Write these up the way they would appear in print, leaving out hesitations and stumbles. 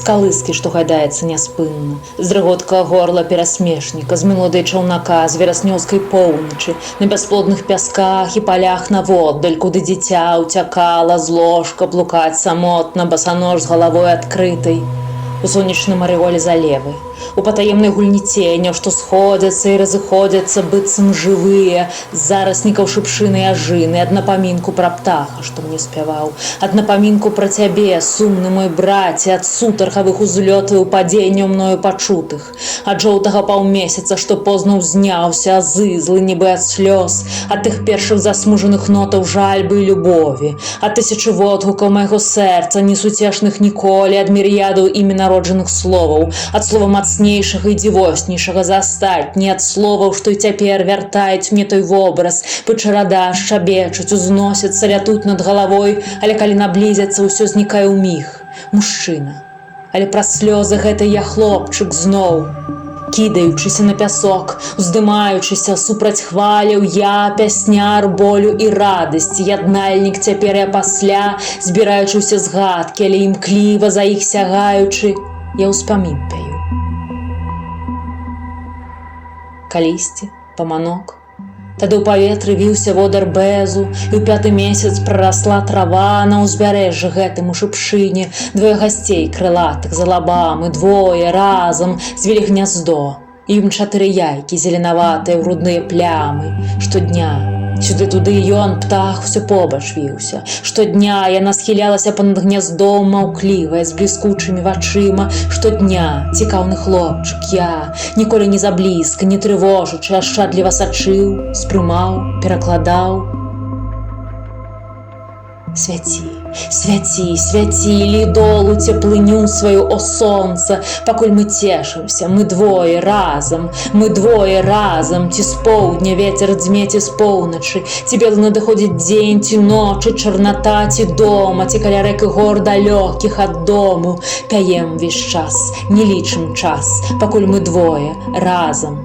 калыскі, што гайдаецца няспынна, з дрыготка горла перасмешніка, з мелодыі чаўнака, з вераснёўскай поўначы, на бясплодных пясках і палях наводдаль, куды дзіця ўцякала з ложка блукаць самотна, басанож з галавой адкрытай. У сонечным арэоле залевы, у патаемнай гульні ценяў, што сходзяцца і разыходзяцца быццам жывыя, з зараснікаў шыпшыны і ажыны, ад напамінку пра птаха, што мне спяваў, ад напамінку пра цябе, сумны мой браце, ад сутаргавых узлётаў падзенняў мною пачутых, ад жоўтага паўмесяца, што позна ўзняўся, азызлы, нібы ад слёз, ад тых першых засмужаных нотаў жальбы і любові, ад тысячы водгукаў майго сэрца, несуцешных ніколі, ад мір'ядаў імі народжаных словаў, ад слова мацнейшага і дзівоснейшага за астатні, ад словаў, што і цяпер вяртаюць мне той вобраз, пычарада, шчабечуць, узносяцца, лятуць над галавой, але калі наблізяцца, ўсё знікае ўміг. Мужчына. Але праз слёзы гэты я хлопчык зноў. Кідаючыся на пясок, уздымаючыся супраць хваляў, я пясняр болю і радасці, яднальнік цяпер і пасля, збіраючыся згадкі, але імкліва за іх сягаючы, я ўспамін пяю. Калісьці, паманок, тады ў паветры віўся водар бэзу, і ў 5-й месяц прарасла трава на ўзбярэжжы гэтым у шыпшыне, двое гасцей крылатых за лабамы, двое разам звілі гняздо, і ім 4 яйкі зеленаватыя, грудныя плямы. Штодня сюды-туды ён, птах, усё побач віўся. Штодня яна схілялася панад гняздом, маўклівая, з бліскучымі вачыма. Штодня цікаўны хлопчык, я, ніколі не заблізка, не трывожачы, ашчадліва сачыў, спрымаў, перакладаў. Свяці, свяці, свяці, лі долу цеплыню сваю, о сонца, пакуль мы цешымся, мы двое разам, ці з поўдня вецер дзьме, ці з поўначы, ці белы надыходзіць дзень, ці ночы, чарната, ці дома, ці каля рэк і гор далёкіх ад дому, пяем весь час, не лічым час, пакуль мы двое разам.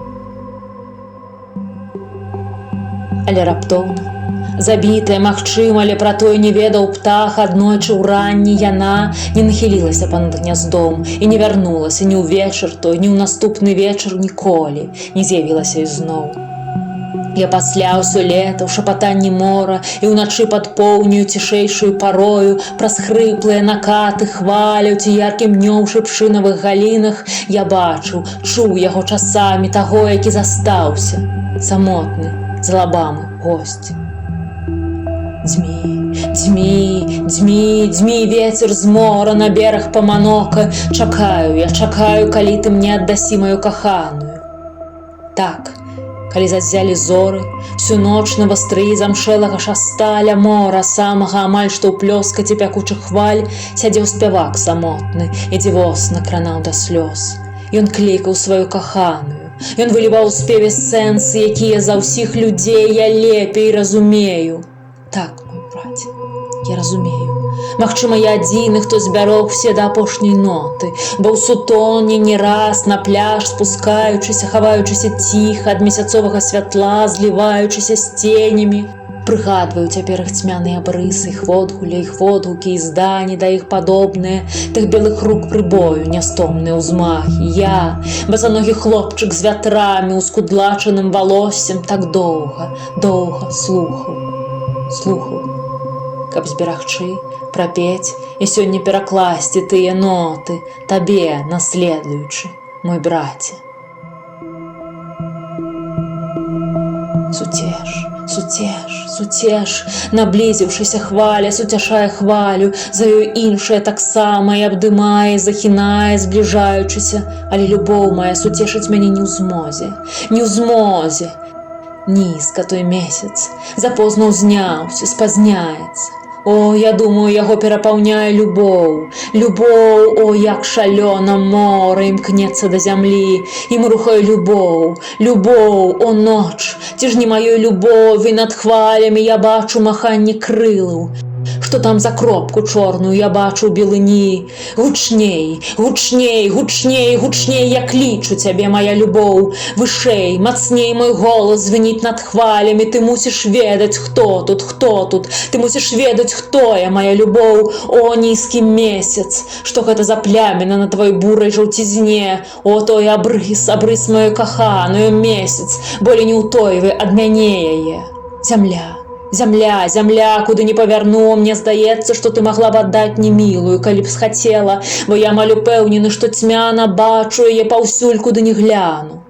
Але раптоўна, забітая, магчыма, але пра той не ведаў птах, аднойчы ўранні яна не нахілілася панад гняздом і не вярнулася ні ўвечар той, ні ў наступны вечар ніколі не з'явілася ізноў. Я пасля ўсё лета ў шапатанні мора і ўначы пад поўнюю цішэйшую парою, праз хрыплыя накаты хваляў ці яркім днём у шыпшынавых галінах я бачыў, чуў яго часамі, таго, які застаўся, самотны, з лабамы госць. Дзьмі, дзьмі, дзьмі, дзьмі вецер з мора на бераг паманока. Чакаю, я чакаю, калі ты мне аддасі маю каханую. Так, калі заззялі зоры, всю ноч на вастрыі замшэлага шаста ля мора, самага амаль што ў плёскаце пякучых хваль, сядзеў спявак самотны і дзівосна кранаў да слёз. Ён клікаў сваю каханую. Ён выліваў у спеве сэнсы, якія за ўсіх людзей я лепей разумею. Так, мой браце, я разумею. Магчыма, я адзіны, хто збярог усе да апошняй ноты, бо ў сутоне не раз на пляж спускаючыся, хаваючыся ціха ад месяцовага святла, зліваючыся з ценямі. Прыгадваю цяпер іх цьмяныя абрысы, іх водгукі і здані да іх падобныя, тых белых рук прыбою, нястомныя ўзмахі. Я, басаногі хлопчык з вятрамі, ускудлачаным валоссем, так доўга слухаў, каб зберагчы, прапець і сёння перакласці тыя ноты табе, наследуючы, мой браце. Суцеш, наблізіўшыся хваля, суцяшае хвалю, за ёй іншая таксама і абдымае, захінае, збліжаючыся, але любоў мая суцешыць мяне не ў змозе. Нізка той месяц, запозна ўзняўся, спазняецца. О, я думаю, яго перапаўняе любоў. Любоў, о, як шалёна мора імкнецца да зямлі. Ім рухае любоў, о, ноч. Ці ж не маёй любові над хвалямі я бачу маханне крылаў. Што там за кропку чорную я бачу ў белыні? Гучней, гучней, гучней, гучней я клічу цябе, моя любоў. Вышэй, мацней мой голас звініць над хвалямі. Ты мусіш ведаць, хто тут, хто тут. Ты мусіш ведаць, хто я, моя любоў. О, нізкі месяц, што гэта за пляміна на твоей бурай жаўцізне. О, той абрыс, абрыс мою каханую, месяц, болей не ўтойвай ад мяне яе. Зямля. Зямля, зямля, куды не павярну, мне здаецца, што ты магла б аддаць немілую, калі б схацела, бо я малю пэўнены, што цьмяна бачу яе паўсюль, куды не гляну.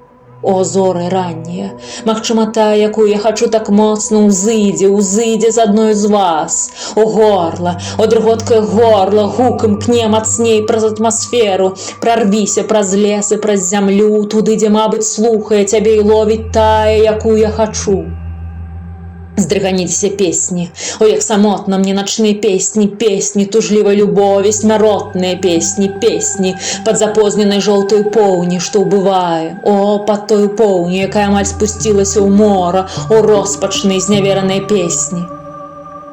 О, зоры раннія, магчыма, тая, якую я хачу так моцна, узыдзе з адной з вас. О, горла, о, дрыготкае горла, гукам кне мацней праз атмасферу, прарвіся праз лесы, праз зямлю, туды, дзе, мабыць, слухае цябе і ловіць тая, якую я хачу. Здрыганіцеся песні, о, як самотна мне начныя песні, песні тужлівай любові, смяротныя песні, песні пад запозненай жоўтай поўні, што ўбывае, о, пад тою поўню, якая амаль спусцілася ў мора, о, роспачныя знявераныя песні.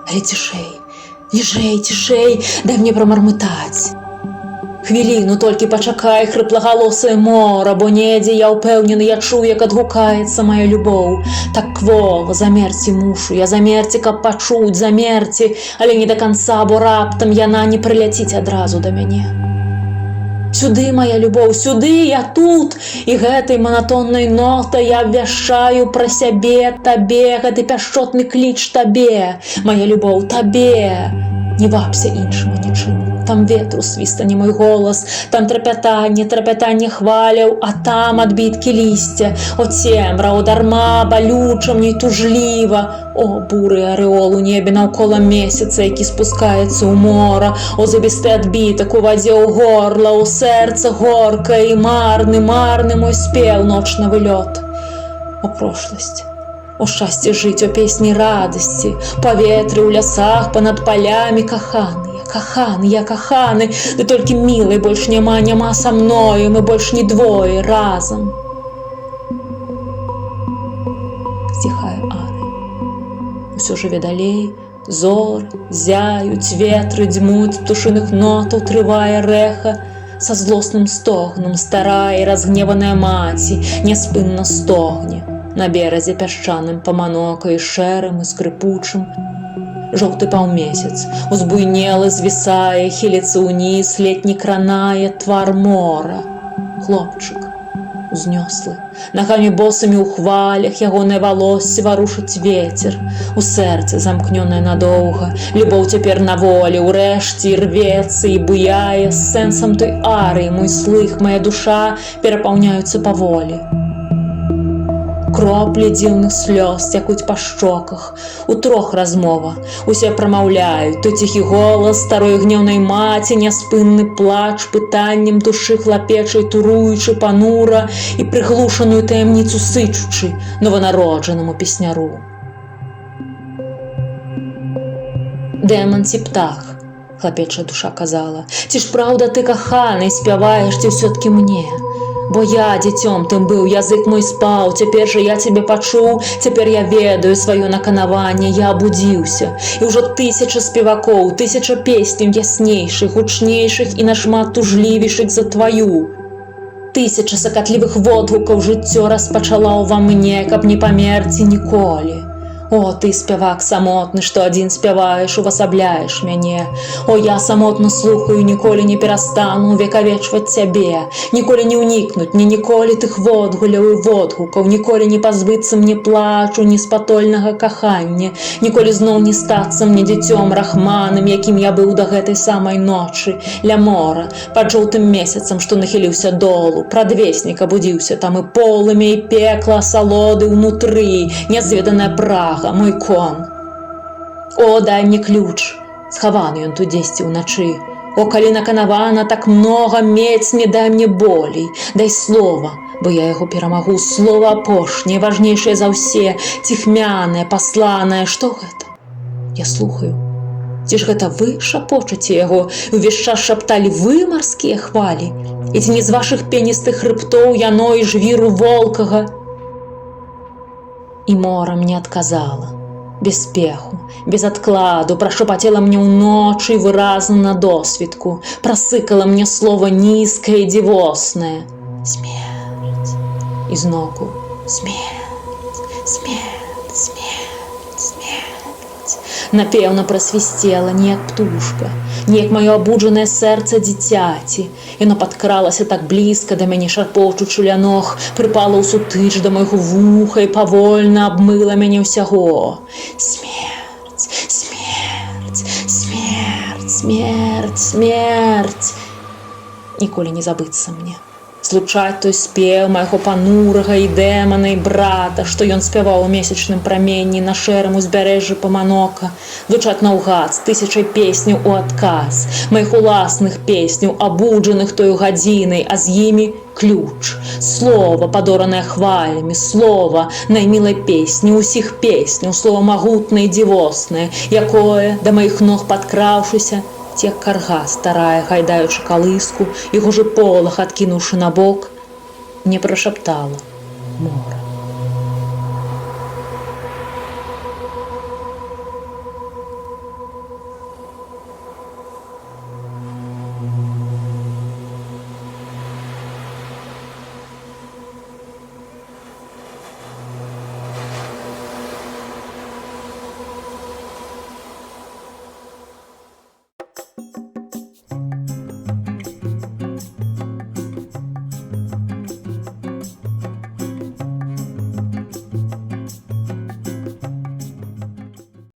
Але цішэй, ніжэй, цішэй, дай мне прамармытаць. Хвіліну толькі пачакай, хрыплагалосае мора, бо недзе я ўпэўнены, я чую, як адгукаецца моя любоў. Так квола, замерці мушу, я замерці, каб пачуць, замерці, але не да канца, бо раптам яна не прыляціць адразу да мяне. Сюды, моя любоў, сюды, я тут, і гэтай манатоннай нотай я абвяшчаю пра сябе, табе, гэты пяшчотны кліч табе, моя любоў, табе. Не вабся іншым нічым. Там ветру свістане мой голас, там трапятанне хваляў, а там адбіткі лісця. О, цемра, о, дарма, балюча мне тужліва. О, буры арэол у небе наўкола месяца, які спускаецца ў мора. О, забісты адбітак у вадзе ў горла, о, сэрца горкае і марны мой спеў, ночны вылёт. О, прошласць. О, шчасце жыць, о, песні радасці, паветры ў лясах, панад палямі, каханы, я каханы, ды толькі мілай больш няма са мною, мы больш не двое, разам. Сціхае ары. Усё жыве далей, зоры, зяюць, ветры дзьмуць, птушыных нотаў трывае рэха, са злосным стогнам старая і разгневаная маці няспынна стогне. На беразе пясчаным паманокай шэрым і скрыпучым. Жоўты паўмесяц узбуйнелы звісае, хіліцца ўніз, летні кранае твар мора. Хлопчык узнёслы, нагамі босамі ў хвалях, ягонае валоссе варушыць вецер. У сэрцы замкнёнае надоўга, любоў цяпер на волі, урэшце рвецца і буяе, з сэнсам той арыі, мой слых, моя душа перапаўняюцца паволі. Кроплі дзіўных слёз цякуць па шчоках, утрох размова, усе прамаўляюць, то ціхі голас старой гнеўнай маці, няспынны плач, пытаннем душы хлапечай, туруючы панура і прыглушаную таямніцу сычучы нованароджанаму песняру. Дэман ці птах, хлапечая душа казала, ці ж праўда ты, каханы, спяваеш ці ўсё-ткі мне? Бо я дзіцём тым быў, язык мой спаў, цяпер жа я цябе пачуў, цяпер я ведаю сваё наканаванне, я абудзіўся. І ўжо 1000 спевакоў, 1000 песняў яснейшых, гучнейшых і нашмат тужлівейшых за тваю. 1000 сакатлівых водгукаў жыццё распачала ўва мне, каб не памерці ніколі. О, ты, спявак самотны, што адзін спяваеш, увасабляеш мяне. О, я самотна слухаю, ніколі не перастану увекавечваць цябе, ніколі не ўнікнуць мне ніколі тых водгуляў і водгукаў, ніколі не пазбыцца мне плачу, неспатольнага кахання, ніколі зноў не стацца мне дзіцём рахманым, якім я быў да гэтай самай ночы, ля мора, пад жоўтым месяцам, што нахіліўся долу, прадвеснік абудзіўся там і полымя, і пекла, асалоды ўнутры, нязведаная прага, мой кон. О, дай мне ключ, схаваны ён тут дзесьці ўначы. О, калі наканавана так многа мець, не дай мне болей, дай слова, бо я яго перамагу, слова апошняе, важнейшае за ўсе, ціхмянае, пасланае, што гэта? Я слухаю. Ці ж гэта вы шапочаце яго, увесь час шапталі вы марскія хвалі? І ці не з вашых пеністых хрыбтоў яно і жвіру волкага? І мора мне адказала. Без спеху, без адкладу прашапацела мне ўночы выразна на досвідку, прасыкала мне слова нізкае і дзівоснае. Смерць. Ізноку смерць, смерць, смерць, смерць. Напэўна, прасвісцела, неяк птушка, неяк маё абуджанае сэрца дзіцяці. Яно падкралася так блізка да мяне, шарпочучы ля ног, прыпала ў сутыч да майго вуха і павольна абмыла мяне ўсяго. Смерць, смерць, смерць, смерць, смерць. Ніколі не забыцца мне. Злучаць той спеў майго панурага і дэмана і брата, што ён спяваў у месячным праменні на шэрым узбярэжжы Паманока, гучаць наўгад з тысячай песняў у адказ, маіх уласных песняў, абуджаных тою гадзінай, а з імі ключ, слова, падоранае хвалямі, слова наймілай песні, усіх песняў, слова магутнае і дзівоснае, якое, да маіх ног падкраўшыся, як карга старая, гайдаючы калыску, яго ж полах адкінуўшы на бок, мне прашаптала мора.